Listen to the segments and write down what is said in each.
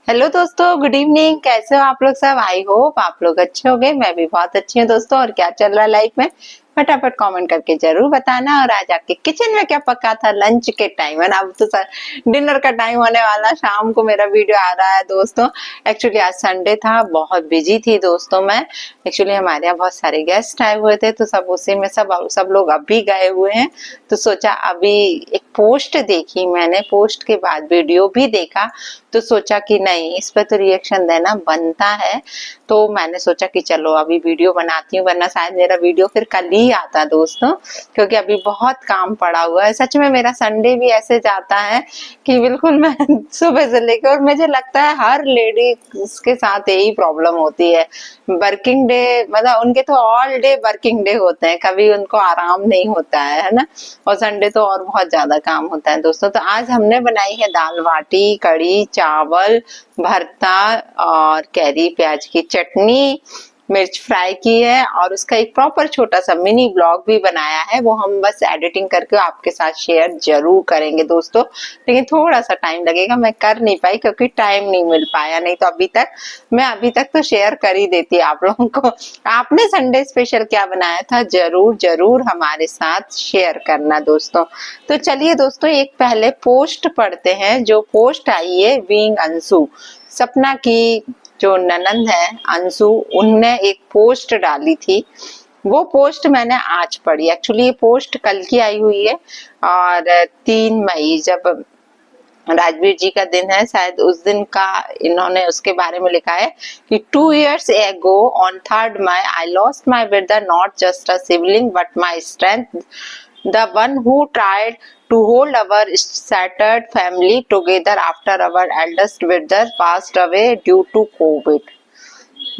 Hello दोस्तों, good evening. कैसे हो आप लोग सब? आई होप आप लोग अच्छे होंगे। मैं भी बहुत अच्छी हूँ दोस्तों। और क्या चल रहा है लाइफ में, फटाफट कमेंट करके जरूर बताना। और आज आपके किचन में क्या पका था लंच के टाइम है ना? अब तो डिनर का टाइम होने वाला, शाम को मेरा वीडियो आ रहा है दोस्तों। एक्चुअली आज संडे था, बहुत बिजी थी दोस्तों मैं। एक्चुअली हमारे यहाँ बहुत सारे गेस्ट आए हुए थे, तो सब उसी में सब लोग अभी गए हुए हैं। तो सोचा अभी एक पोस्ट देखी मैंने, पोस्ट के बाद वीडियो भी देखा, तो सोचा कि नहीं, इस पे तो रिएक्शन देना बनता है। तो मैंने सोचा कि चलो अभी वीडियो बनाती हूँ, वरना शायद मेरा वीडियो फिर कल ही आता दोस्तों, क्योंकि अभी बहुत काम पड़ा हुआ है। सच में मेरा संडे भी ऐसे जाता है कि बिल्कुल मैं सुबह से लेकर, और मुझे लगता है हर लेडी के साथ यही प्रॉब्लम होती है। वर्किंग डे मतलब उनके तो ऑल डे वर्किंग डे होते हैं, कभी उनको आराम नहीं होता है ना। और संडे तो और बहुत ज्यादा काम होता है दोस्तों। तो आज हमने बनाई है दाल बाटी, कढ़ी चावल, भरता और कैरी प्याज की चटनी, मिर्च फ्राई की है, और उसका एक प्रॉपर छोटा सा मिनी ब्लॉग भी बनाया है। वो हम बस एडिटिंग करके आपके साथ शेयर जरूर करेंगे दोस्तों, लेकिन थोड़ा सा टाइम लगेगा। मैं कर नहीं पाई क्योंकि टाइम नहीं मिल पाया, नहीं तो अभी तक तो शेयर कर ही देती आप लोगों को। आपने संडे स्पेशल क्या बनाया था, जरूर जरूर हमारे साथ शेयर करना दोस्तों। तो चलिए दोस्तों, एक पहले पोस्ट पढ़ते हैं। जो पोस्ट आई है बीइंग अंशु, सपना की जो ननंद है अंशु, उनने एक पोस्ट डाली थी। वो पोस्ट मैंने आज पढ़ी। एक्चुअली ये पोस्ट कल की आई हुई है, और 3 मई जब राजवीर जी का दिन है शायद, उस दिन का इन्होंने उसके बारे में लिखा है कि 2 years ago on 3rd May I lost my brother, not just a sibling but my strength, the one who tried to hold our shattered family together after our eldest brother passed away due to COVID।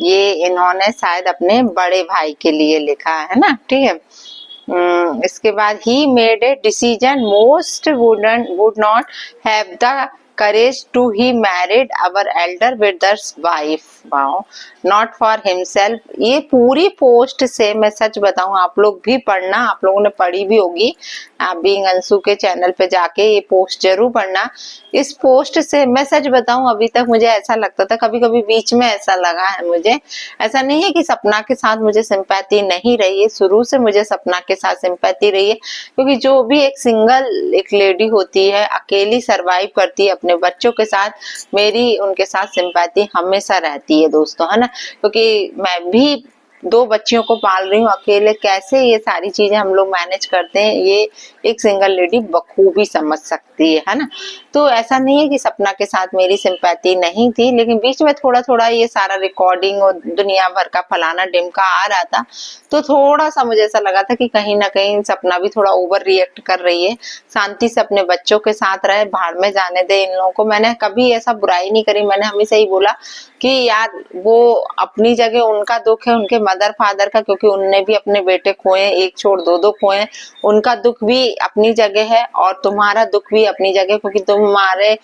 ये इन्होंने शायद अपने बड़े भाई के लिए लिखा है ना, ठीक है। इसके बाद he made a decision most would not have the courage to he married our elder brother's wife, wow, not for himself. ये पूरी पोस्ट से मैं सच बताऊं, आप लोग भी पढ़ना, आप लोगों ने पढ़ी भी होगी। आप बीइंग अंशु के चैनल पे जाके ये पोस्ट जरूर पढ़ना। इस पोस्ट से मैं सच बताऊं, अभी तक मुझे ऐसा लगता था, कभी कभी बीच में ऐसा लगा है मुझे। ऐसा नहीं है कि सपना के साथ मुझे सिंपैथी नहीं रही है, शुरू से मुझे सपना के साथ सिंपैथी रही है। क्योंकि जो भी एक लेडी होती है, अकेली सरवाइव करती है अपने बच्चों के साथ, मेरी उनके साथ सिंपैथी हमेशा रहती है दोस्तों, है ना। क्योंकि मैं भी 2 बच्चियों को पाल रही हूँ अकेले, कैसे ये सारी चीजें हम लोग मैनेज करते हैं, ये एक सिंगल लेडी बखूबी समझ सकती है ना। तो ऐसा नहीं है कि सपना के साथ मेरी सिंपैथी नहीं थी, लेकिन बीच में थोड़ा थोड़ा ये सारा रिकॉर्डिंग और दुनिया भर का फलाना डिमका आ रहा था, तो थोड़ा सा मुझे ऐसा लगा था कि कहीं ना कहीं सपना भी थोड़ा ओवर रिएक्ट कर रही है। शांति से अपने बच्चों के साथ रहे, भाड़ में जाने दे इन लोगों को। मैंने कभी ऐसा बुराई नहीं करी, मैंने हमेशा ही बोला कि यार वो अपनी जगह, उनका दुख है उनके मदर फादर का, क्योंकि उनने भी अपने बेटे खोए, एक छोड़ दो खोए। उनका दुख भी अपनी जगह है और तुम्हारा दुख भी अपनी जगह, क्योंकि तुम्हारे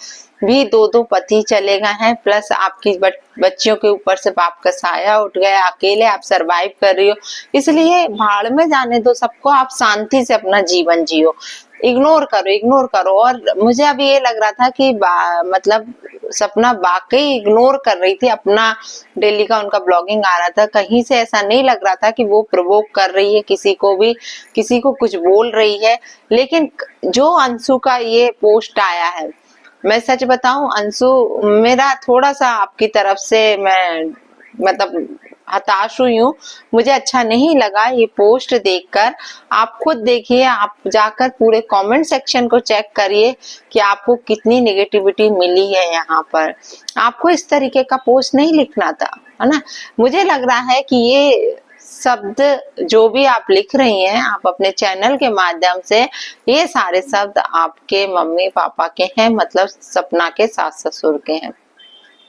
भी 2 पति चले गए हैं, प्लस आपकी बच्चियों के ऊपर से बाप का साया उठ गया, अकेले आप सरवाइव कर रही हो। इसलिए भाड़ में जाने दो सबको, आप शांति से अपना जीवन जियो, इग्नोर करो। और मुझे अभी ये लग रहा था कि मतलब सपना वाकई इग्नोर कर रही थी अपना, डेली का उनका ब्लॉगिंग आ रहा था, कहीं से ऐसा नहीं लग रहा था कि वो प्रोवोक कर रही है किसी को भी, किसी को कुछ बोल रही है। लेकिन जो अंशु का ये पोस्ट आया है, मैं सच बताऊं अंशु, मेरा थोड़ा सा आपकी तरफ से मैं मतलब हताश हुई हूँ। मुझे अच्छा नहीं लगा ये पोस्ट देखकर। आप खुद देखिए, आप जाकर पूरे कमेंट सेक्शन को चेक करिए कि आपको कितनी नेगेटिविटी मिली है यहाँ पर। आपको इस तरीके का पोस्ट नहीं लिखना था, है ना। मुझे लग रहा है कि ये शब्द जो भी आप लिख रही हैं, आप अपने चैनल के माध्यम से, ये सारे शब्द आपके मम्मी पापा के हैं, मतलब सपना के सास ससुर के हैं।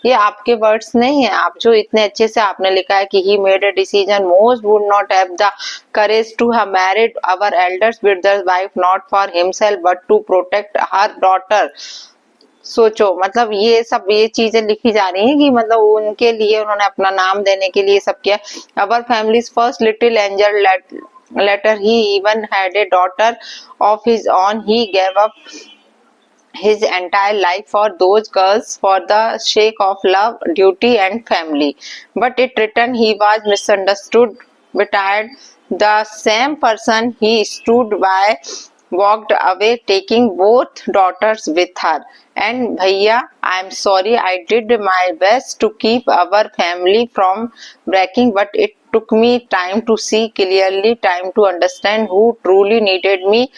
ये आपके वर्ड्स नहीं है। आप जो इतने अच्छे से आपने लिखा है कि he made a decision most would not have the courage to have married our elders brother's wife, not for himself but to protect her daughter. सोचो, मतलब ये चीजें लिखी जा रही हैं कि मतलब उनके लिए उन्होंने अपना नाम देने के लिए सब किया। Our families first little angel later he even had a daughter of his own, he gave up his entire life for those girls for the sake of love, duty and family. But in return he was misunderstood, betrayed. The same person he stood by walked away taking both daughters with her. And Bhaiya, I am sorry, I did my best to keep our family from breaking, but it took me time to see clearly, time to understand who truly needed me.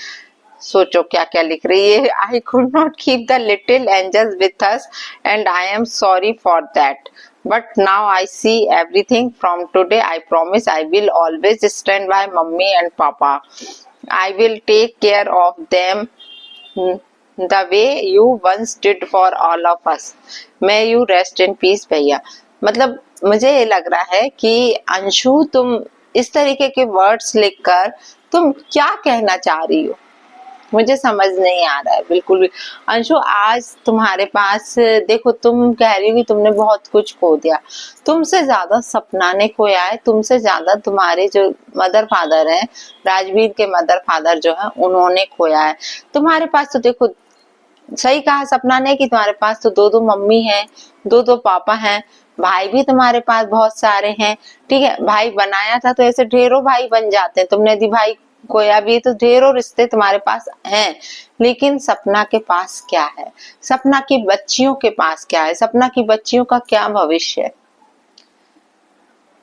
सोचो क्या क्या लिख रही है. I could not keep the little angels with us and I am sorry for that. But now I see everything. From today I promise I will always stand by mummy and papa. I will take care of them the way you once did for all of us. May you rest in peace भैया. मतलब मुझे ये लग रहा है कि अंशु तुम इस तरीके के वर्ड्स लिखकर तुम क्या कहना चाह रही हो, मुझे समझ नहीं आ रहा है बिल्कुल भी. अंशु आज तुम्हारे पास देखो, तुम कह रही हो कि तुमने बहुत कुछ खो दिया. तुमसे ज्यादा सपना ने खोया है, तुमसे ज्यादा तुम्हारे जो मदर फादर हैं, राजवीर के मदर फादर जो है, उन्होंने खोया है. तुम्हारे पास तो देखो, सही कहा सपना ने कि तुम्हारे पास तो दो दो मम्मी हैं, दो दो पापा हैं, भाई भी तुम्हारे पास बहुत सारे हैं. ठीक है, भाई बनाया था तो ऐसे ढेरों भाई बन जाते हैं. तुमने यदि भाई खोया भी तो ढेरों रिश्ते तुम्हारे पास हैं. लेकिन सपना के पास क्या है, सपना की बच्चियों के पास क्या है, सपना की बच्चियों का क्या भविष्य है.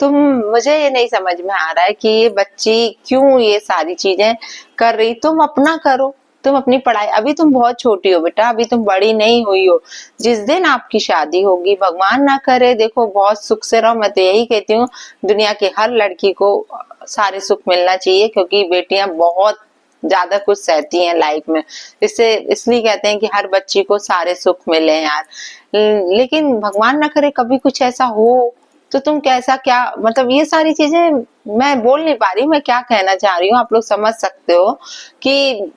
मुझे ये नहीं समझ में आ रहा है कि ये बच्ची क्यों ये सारी चीजें कर रही. तुम अपना करो, तुम अपनी पढ़ाई, अभी तुम बहुत छोटी हो बेटा, अभी तुम बड़ी नहीं हुई हो. जिस दिन आपकी शादी होगी, भगवान ना करे, देखो बहुत सुख से रहो. मैं तो यही कहती हूँ, दुनिया की हर लड़की को सारे सुख मिलना चाहिए, क्योंकि बेटियां बहुत ज्यादा कुछ सहती हैं लाइफ में. इसलिए कहते हैं कि हर बच्ची को सारे सुख मिले यार. लेकिन भगवान ना करे कभी कुछ ऐसा हो तो तुम कैसा क्या, मतलब ये सारी चीजें मैं बोल नहीं पा रही. मैं क्या कहना चाह रही हूँ आप लोग समझ सकते हो कि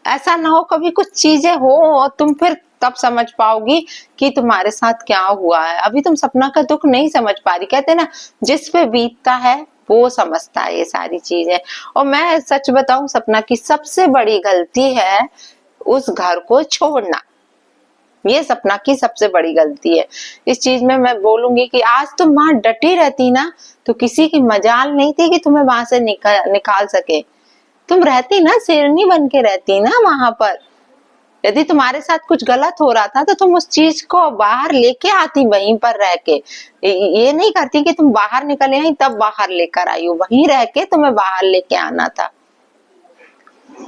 ऐसा ना हो कभी कुछ चीजें हो और तुम फिर तब समझ पाओगी कि तुम्हारे साथ क्या हुआ है. अभी तुम सपना का दुख नहीं समझ पा रही. कहते ना, जिस पे बीतता है वो समझता है ये सारी चीजें. और मैं सच बताऊं, सपना की सबसे बड़ी गलती है उस घर को छोड़ना. ये सपना की सबसे बड़ी गलती है. इस चीज में मैं बोलूंगी कि आज तुम वहां डटी रहती ना, तो किसी की मजाल नहीं थी कि तुम्हें वहां से निकाल सके. तुम रहती ना, शेरनी बन के रहती ना वहां पर. यदि तुम्हारे साथ कुछ गलत हो रहा था तो तुम उस चीज को बाहर लेके आती, वहीं पर रह के. ये नहीं करती कि तुम बाहर निकले आई तब बाहर लेकर आई हो. वहीं रह के तुम्हें बाहर लेके आना था.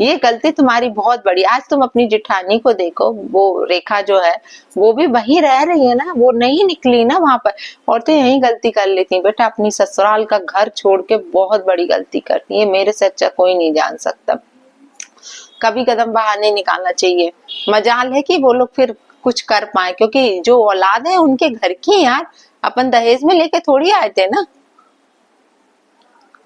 ये गलती तुम्हारी बहुत बड़ी. आज तुम अपनी जिठानी को देखो, वो रेखा जो है वो भी वहीं रह रही है ना, वो नहीं निकली ना वहां पर. और तो यही गलती कर लेती बेटा, अपनी ससुराल का घर छोड़ के बहुत बड़ी गलती करती है. मेरे से अच्छा कोई नहीं जान सकता. कभी कदम बाहर नहीं निकालना चाहिए. मजाल है कि वो लोग फिर कुछ कर पाए, क्योंकि जो औलाद है उनके घर की यार, अपन दहेज में लेके थोड़ी आए थे ना.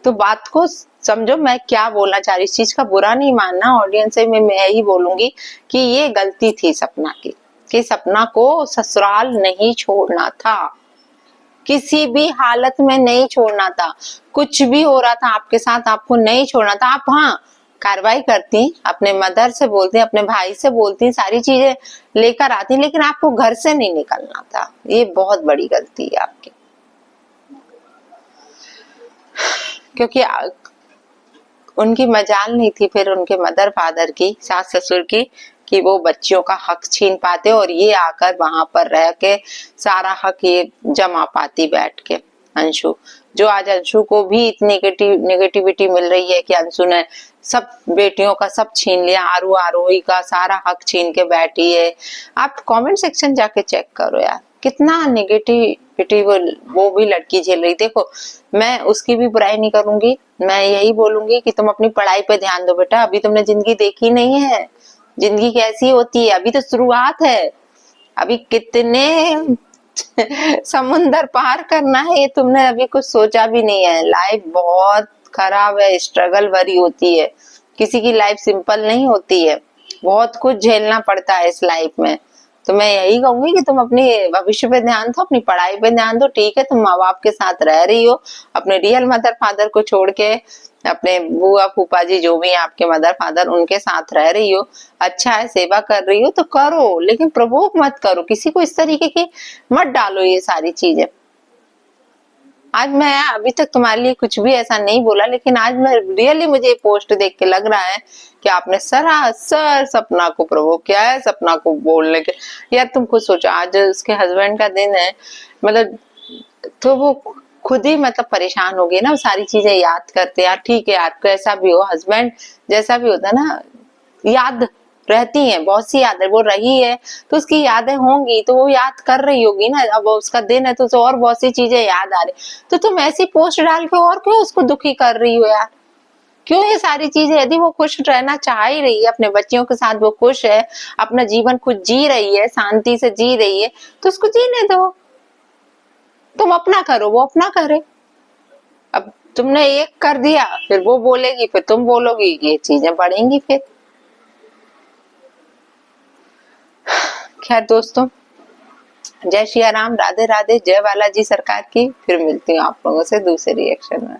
तो बात को समझो, मैं क्या बोलना चाह रही. इस चीज का बुरा नहीं मानना, ऑडियंस से मैं यही बोलूंगी कि ये गलती थी सपना की, कि सपना को ससुराल नहीं छोड़ना था, किसी भी हालत में नहीं छोड़ना था. कुछ भी हो रहा था आपके साथ, आपको नहीं छोड़ना था. आप हाँ कार्रवाई करती, अपने मदर से बोलती, अपने भाई से बोलती, सारी चीजें लेकर आती, लेकिन आपको घर से नहीं निकलना था. ये बहुत बड़ी गलती है आपकी, क्योंकि उनकी मजाल नहीं थी फिर उनके मदर फादर की, सास ससुर की, कि वो बच्चियों का हक छीन पाते और ये आकर वहां पर रह के सारा हक ये जमा पाती बैठ के. अंशु, जो आज अंशु को भी इतनी नेगेटिविटी मिल रही है कि अंशु ने सब बेटियों का सब छीन लिया, आरोही का सारा हक छीन के बैठी है. आप कमेंट सेक्शन जाके चेक करो यार, कितना नेगेटिविटी वो भी लड़की झेल रही. देखो, मैं उसकी भी बुराई नहीं करूंगी, मैं यही बोलूंगी कि तुम अपनी पढ़ाई पे ध्यान दो बेटा. अभी तुमने जिंदगी देखी नहीं है, जिंदगी कैसी होती है, अभी तो शुरुआत है. अभी कितने समुंदर पार करना है ये तुमने अभी कुछ सोचा भी नहीं है. लाइफ बहुत खराब है, स्ट्रगल भरी होती है. किसी की लाइफ सिंपल नहीं होती है, बहुत कुछ झेलना पड़ता है इस लाइफ में. तो मैं यही कहूंगी कि तुम अपने भविष्य पे ध्यान दो, अपनी पढ़ाई पे ध्यान दो। ठीक है, तुम माँ बाप के साथ रह रही हो, अपने रियल मदर फादर को छोड़ के अपने बुआ फूफा जी जो भी है आपके मदर फादर उनके साथ रह रही हो, अच्छा है, सेवा कर रही हो तो करो, लेकिन प्रवोक मत करो, किसी को इस तरीके की मत डालो ये सारी चीजें। आज मैं अभी तक तुम्हारे लिए कुछ भी ऐसा नहीं बोला, लेकिन आज मैं रियली मुझे पोस्ट देख के लग रहा है कि आपने सरासर सपना को प्रवोक किया है, सपना को बोलने के। यार तुम खुद सोचो, आज उसके हस्बैंड का दिन है, मतलब तो वो खुद ही मतलब परेशान हो गई ना, सारी चीजें याद करते। यार ठीक है यार, कैसा भी हो हस्बैंड, जैसा भी होता है ना, याद रहती हैं, बहुत सी यादें वो रही है तो उसकी यादें होंगी, तो वो याद कर रही होगी ना। अब उसका दिन है तो उसे और बहुत सी चीजें याद आ रही, तो तुम ऐसी पोस्ट डाल के और क्यों उसको दुखी कर रही हो यार? क्यों ये सारी चीजें? यदि वो खुश रहना चाह ही रही है, अपने बच्चियों के साथ वो खुश है, अपना जीवन खुद जी रही है, शांति से जी रही है, तो उसको जीने दो। तुम अपना करो, वो अपना करे। अब तुमने एक कर दिया, फिर वो बोलेगी, फिर तुम बोलोगी, ये चीजें बढ़ेंगी फिर। खैर दोस्तों, जय सिया राम, राधे राधे, जय बालाजी सरकार की। फिर मिलती हूँ आप लोगों से दूसरे रिएक्शन में।